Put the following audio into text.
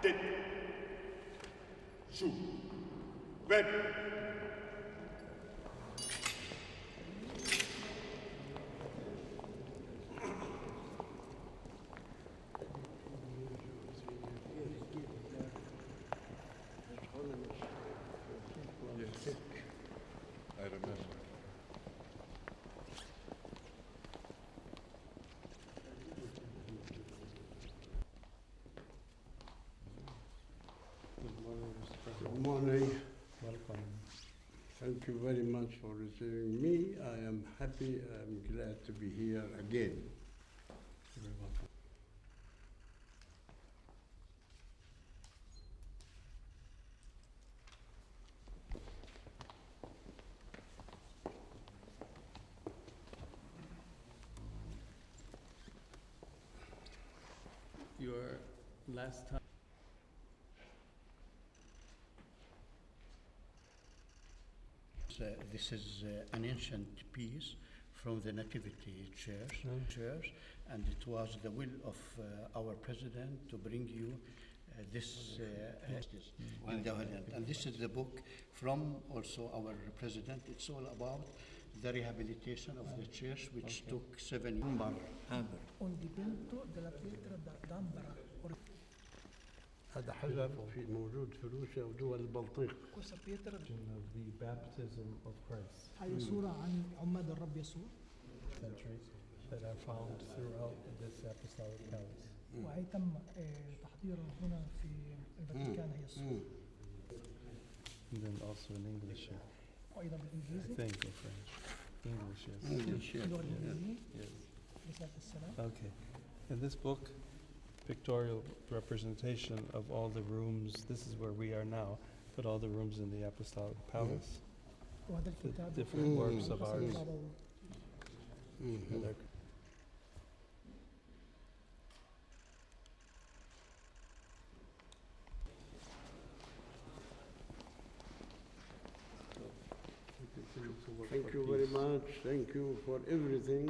Dead. Shoot. Red. I remember. Good morning. Welcome. Thank you very much for receiving me. I am happy, I'm glad to be here again. You're very welcome. Your last time. This is an ancient piece from the Nativity Church, and it was the will of our president to bring you this in the Orient. And this is the book from also our president. It's all about the rehabilitation of the church, which took 7 years. Un dipinto della pietra d'ambra. هذا حجر موجود في روسيا ودول البلطيق. Questa pietra Of the baptism of Christ, هي صورة عن عماد الرب يسوع centuries that are found throughout this apostolic palace. وهي تم تحضيرها هنا في الفاتيكان هي الصورة And then also in English, وأيضا I بالإنجليزي think, or French. English, yes. English, yeah. اللغة الإنجليزية Yes. رسالة السلام. Okay. In this book, pictorial representation of all the rooms, this is where we are now, but all the rooms in the apostolic palace. وهذا The الكتاب different works of مخصص ours. لبعض And they're Thank you very much. Thank you for everything.